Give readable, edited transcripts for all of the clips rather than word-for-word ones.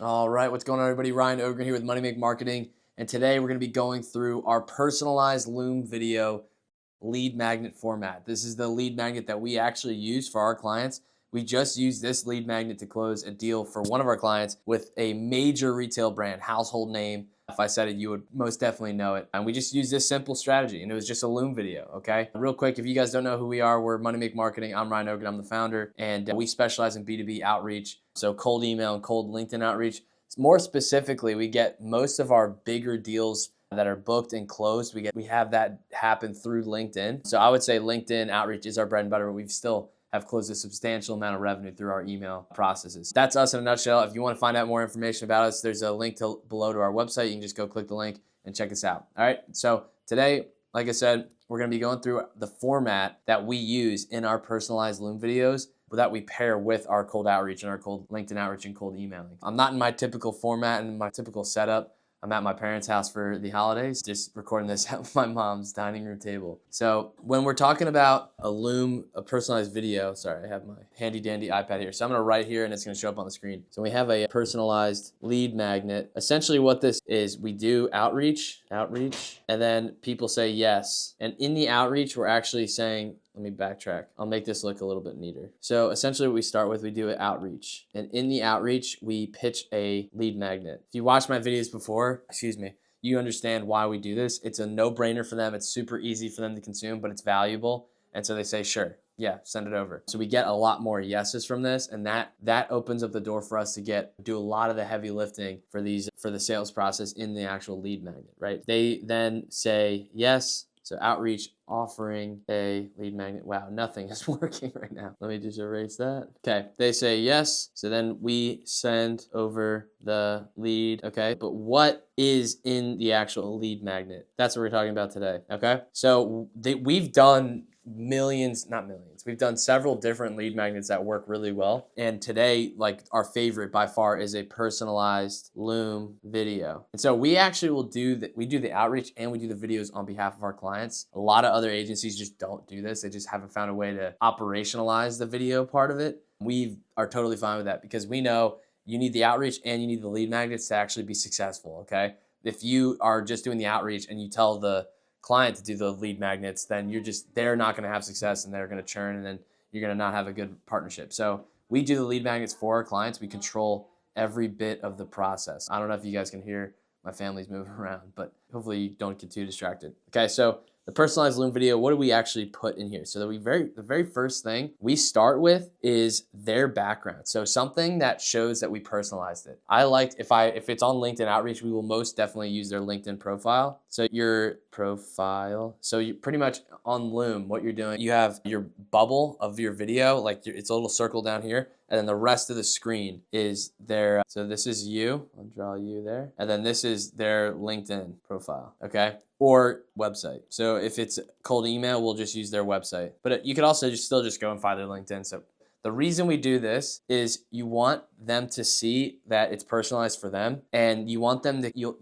All right, what's going on, everybody? Ryan Ogren here with MoneyMake Marketing, and today we're going to be going through our personalized Loom video lead magnet format. This is the lead magnet that we actually use for our clients. We just used this lead magnet to close a deal for one of our clients with a major retail brand, household name. If I said it, you would most definitely know it. And we just used this simple strategy, and it was just a Loom video, okay? Real quick, if you guys don't know who we are, we're MoneyMake Marketing. I'm Ryan Ogren, I'm the founder, and we specialize in B2B outreach, so cold email and cold LinkedIn outreach. More specifically, we get most of our bigger deals that are booked and closed. We have that happen through LinkedIn. So I would say LinkedIn outreach is our bread and butter, but we've still have closed a substantial amount of revenue through our email processes. That's us in a nutshell. If you want to find out more information about us, there's a link below to our website. You can just go click the link and check us out. All right. So today, like I said, we're going to be going through the format that we use in our personalized Loom videos that we pair with our cold outreach and our cold LinkedIn outreach and cold emailing. I'm not in my typical format and my typical setup. I'm at my parents' house for the holidays, just recording this at my mom's dining room table. So when we're talking about a personalized video, sorry, I have my handy dandy iPad here. So I'm gonna write here and it's gonna show up on the screen. So we have a personalized lead magnet. Essentially what this is, we do outreach, and then people say yes. And in the outreach, we're actually saying, let me backtrack. I'll make this look a little bit neater. So essentially what we start with, we do an outreach. And in the outreach, we pitch a lead magnet. If you watched my videos before, you understand why we do this. It's a no-brainer for them. It's super easy for them to consume, but it's valuable. And so they say, sure, yeah, send it over. So we get a lot more yeses from this, and that opens up the door for us to do a lot of the heavy lifting for the sales process in the actual lead magnet, right? They then say yes. So outreach, offering a lead magnet. Wow, nothing is working right now. Let me just erase that. Okay, they say yes. So then we send over the lead, okay? But what is in the actual lead magnet? That's what we're talking about today, okay? So we've done we've done several different lead magnets that work really well. And today, like our favorite by far is a personalized Loom video. And so we actually will do the outreach and we do the videos on behalf of our clients. A lot of other agencies just don't do this. They just haven't found a way to operationalize the video part of it. We are totally fine with that because we know you need the outreach and you need the lead magnets to actually be successful, okay? If you are just doing the outreach and you tell the client to do the lead magnets, then they're not going to have success and they're going to churn and then you're going to not have a good partnership. So we do the lead magnets for our clients. We control every bit of the process. I don't know if you guys can hear my family's moving around, but hopefully you don't get too distracted. Okay, so the personalized Loom video, what do we actually put in here? So the very first thing we start with is their background. So something that shows that we personalized it. I liked, if it's on LinkedIn outreach, we will most definitely use their LinkedIn profile. So your profile, so you pretty much on Loom, what you're doing, you have your bubble of your video, like it's a little circle down here. And then the rest of the screen is their, so this is you, I'll draw you there. And then this is their LinkedIn profile, okay? Or website. So if it's cold email, we'll just use their website. But you could also still just go and find their LinkedIn. So the reason we do this is you want them to see that it's personalized for them, and you want them to,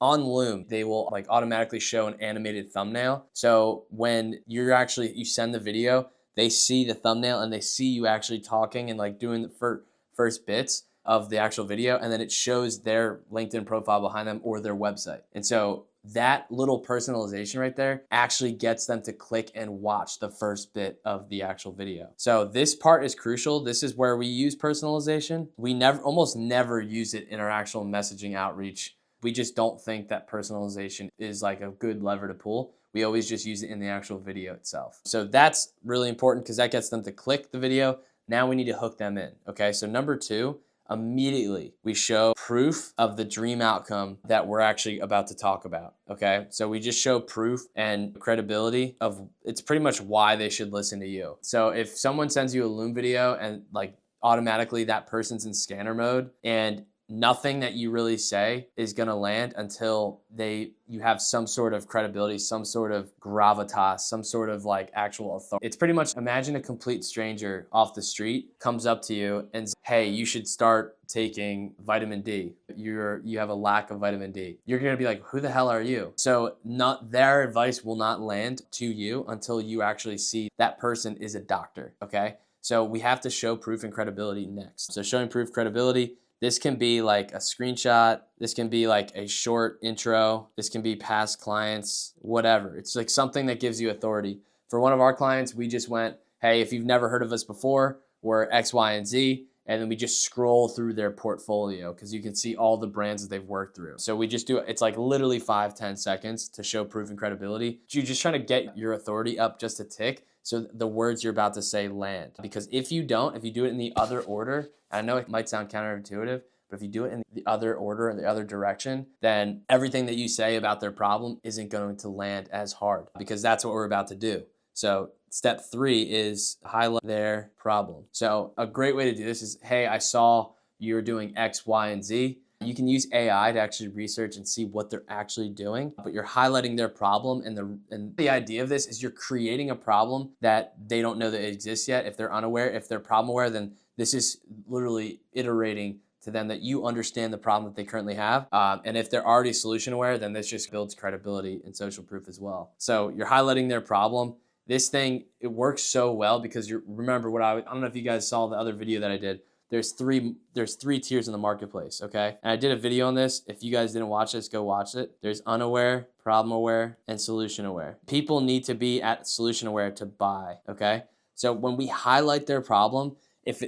on Loom, they will like automatically show an animated thumbnail. So when you send the video, they see the thumbnail and they see you actually talking and like doing the first bits of the actual video, and then it shows their LinkedIn profile behind them or their website. And so that little personalization right there actually gets them to click and watch the first bit of the actual video. So this part is crucial. This is where we use personalization. We almost never use it in our actual messaging outreach. We just don't think that personalization is like a good lever to pull. We always just use it in the actual video itself. So that's really important because that gets them to click the video. Now we need to hook them in, okay? So number two, immediately we show proof of the dream outcome that we're actually about to talk about, okay? So we just show proof and credibility of, it's pretty much why they should listen to you. So if someone sends you a Loom video and like automatically that person's in scanner mode and nothing that you really say is gonna land until you have some sort of credibility, some sort of gravitas, some sort of like actual authority. It's pretty much, imagine a complete stranger off the street comes up to you and says, hey, you should start taking vitamin D. You have a lack of vitamin D. You're gonna be like, who the hell are you? So their advice will not land to you until you actually see that person is a doctor, okay? So we have to show proof and credibility next. So showing proof, credibility, This can be like a screenshot. This can be like a short intro. This can be past clients, whatever. It's like something that gives you authority. For one of our clients, we just went, hey, if you've never heard of us before, we're X, Y, and Z. And then we just scroll through their portfolio because you can see all the brands that they've worked through. So we just do it. It's like literally 5-10 seconds to show proof and credibility. You're just trying to get your authority up just a tick so the words you're about to say land. Because if you do it in the other order, I know it might sound counterintuitive, but if you do it in the other order, in the other direction, then everything that you say about their problem isn't going to land as hard because that's what we're about to do. So step 3 is highlight their problem. So a great way to do this is, hey, I saw you're doing X, Y, and Z. You can use AI to actually research and see what they're actually doing, but you're highlighting their problem. And the idea of this is you're creating a problem that they don't know that it exists yet. If they're unaware, if they're problem aware, then this is literally iterating to them that you understand the problem that they currently have. And if they're already solution aware, then this just builds credibility and social proof as well. So you're highlighting their problem. This thing, it works so well because remember what I don't know if you guys saw the other video that I did. There's three tiers in the marketplace, okay? And I did a video on this. If you guys didn't watch this, go watch it. There's unaware, problem aware, and solution aware. People need to be at solution aware to buy, okay? So when we highlight their problem,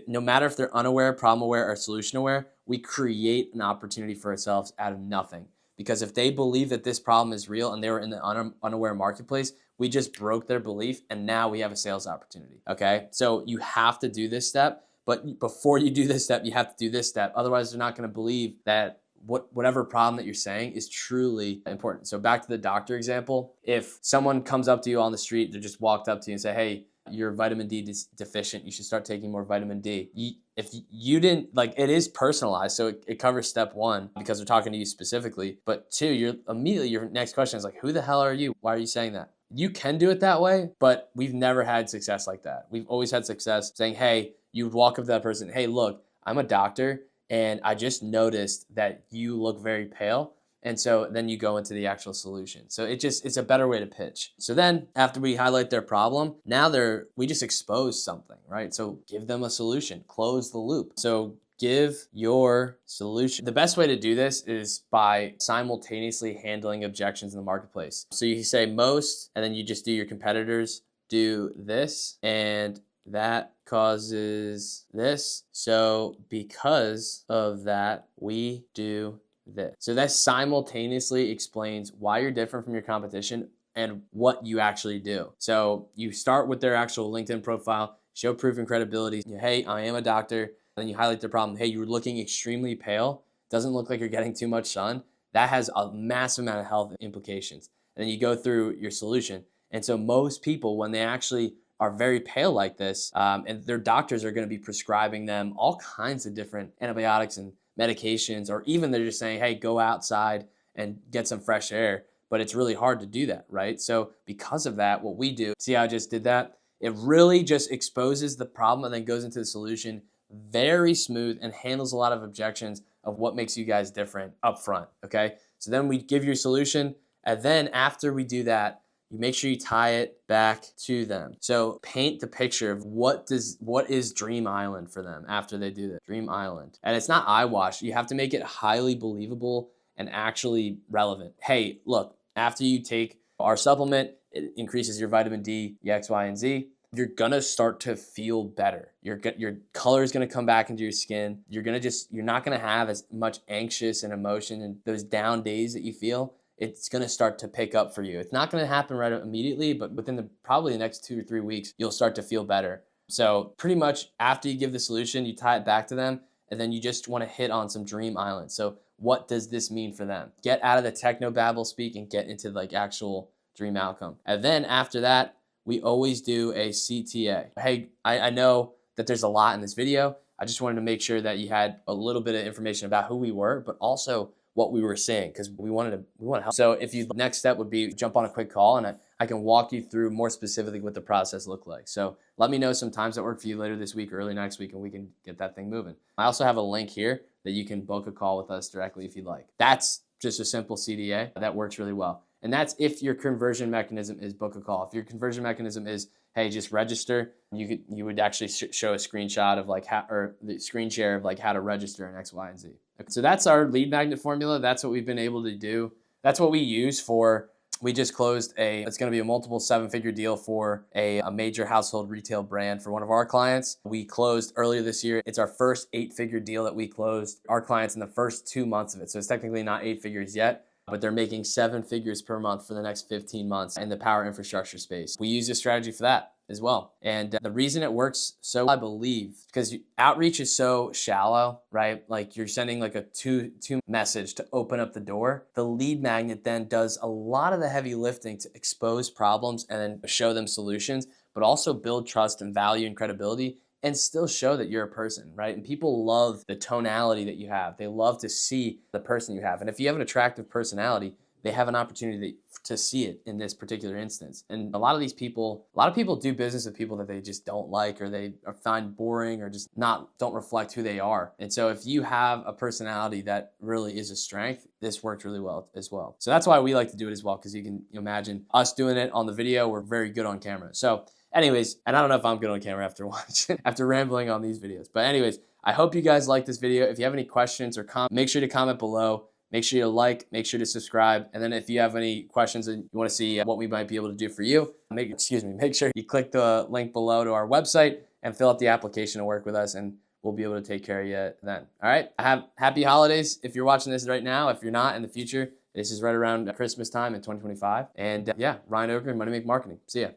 no matter if they're unaware, problem aware, or solution aware, we create an opportunity for ourselves out of nothing. Because if they believe that this problem is real and they were in the unaware marketplace, we just broke their belief and now we have a sales opportunity, okay? So you have to do this step, but before you do this step, you have to do this step. Otherwise, they're not gonna believe that whatever problem that you're saying is truly important. So back to the doctor example, if someone comes up to you on the street, they just walked up to you and say, hey, you're vitamin D deficient, you should start taking more vitamin D. If you didn't, it is personalized, so it covers step 1 because they're talking to you specifically. But 2, your next question is like, who the hell are you? Why are you saying that? You can do it that way, but we've never had success like that. We've always had success saying, hey, you would walk up to that person, hey, look, I'm a doctor and I just noticed that you look very pale. And so then you go into the actual solution. So it's a better way to pitch. So then after we highlight their problem, now we just expose something, right? So give them a solution, close the loop. So give your solution. The best way to do this is by simultaneously handling objections in the marketplace. So you say most, and then you just do your competitors do this, and that causes this. So because of that, we do this. So that simultaneously explains why you're different from your competition and what you actually do. So you start with their actual LinkedIn profile, show proof and credibility. Hey, I am a doctor. Then you highlight their problem. Hey, you're looking extremely pale. Doesn't look like you're getting too much sun. That has a massive amount of health implications. And then you go through your solution. And so most people, when they actually are very pale like this, and their doctors are going to be prescribing them all kinds of different antibiotics and medications, or even they're just saying, hey, go outside and get some fresh air. But it's really hard to do that, right? So because of that, what we do, see how I just did that? It really just exposes the problem and then goes into the solution very smooth and handles a lot of objections of what makes you guys different up front, okay? So then we give you a solution, and then after we do that, you make sure you tie it back to them. So paint the picture of what is Dream Island for them after they do that. Dream Island. And it's not eyewash. You have to make it highly believable and actually relevant. Hey, look, after you take our supplement, it increases your vitamin D, X, Y, and Z. You're gonna start to feel better. Your color is gonna come back into your skin. You're not gonna have as much anxious and emotion and those down days that you feel. It's going to start to pick up for you. It's not going to happen right immediately, but within probably the next 2 or 3 weeks, you'll start to feel better. So pretty much after you give the solution, you tie it back to them, and then you just want to hit on some Dream Island. So what does this mean for them? Get out of the techno-babble speak and get into actual dream outcome. And then after that, we always do a CTA. Hey, I know that there's a lot in this video. I just wanted to make sure that you had a little bit of information about who we were, but also what we were saying, because we want to help. So next step would be jump on a quick call and I can walk you through more specifically what the process looked like. So let me know some times that work for you later this week or early next week, and we can get that thing moving. I also have a link here that you can book a call with us directly if you'd like. That's just a simple CDA that works really well. And that's if your conversion mechanism is book a call. If your conversion mechanism is, hey, just register. You would actually show a screenshot of like how, or the screen share of like how to register in X, Y, and Z. So that's our lead magnet formula. That's what we've been able to do. That's what we use for. We just closed it's going to be a multiple 7-figure deal for a major household retail brand for one of our clients. We closed earlier this year. It's our first 8-figure deal that we closed. Our clients in the first 2 months of it. So it's technically not 8 figures yet, but they're making 7 figures per month for the next 15 months in the power infrastructure space. We use this strategy for that as well. And the reason it works so, I believe, because outreach is so shallow, right? Like you're sending like a two message to open up the door. The lead magnet then does a lot of the heavy lifting to expose problems and then show them solutions, but also build trust and value and credibility and still show that you're a person, right? And people love the tonality that you have. They love to see the person you have. And if you have an attractive personality, they have an opportunity to see it in this particular instance. And a lot of people do business with people that they just don't like, or they find boring, or just don't reflect who they are. And so if you have a personality that really is a strength, this works really well as well. So that's why we like to do it as well, because you can imagine us doing it on the video. We're very good on camera. So anyways, and I don't know if I'm good on camera after rambling on these videos. But anyways, I hope you guys like this video. If you have any questions or comments, make sure to comment below. Make sure you like, make sure to subscribe. And then if you have any questions and you want to see what we might be able to do for you, make sure you click the link below to our website and fill out the application to work with us, and we'll be able to take care of you then. All right. Happy holidays if you're watching this right now. If you're not, in the future, this is right around Christmas time in 2025. And yeah, Ryan Ogren, MoneyMake Marketing. See ya.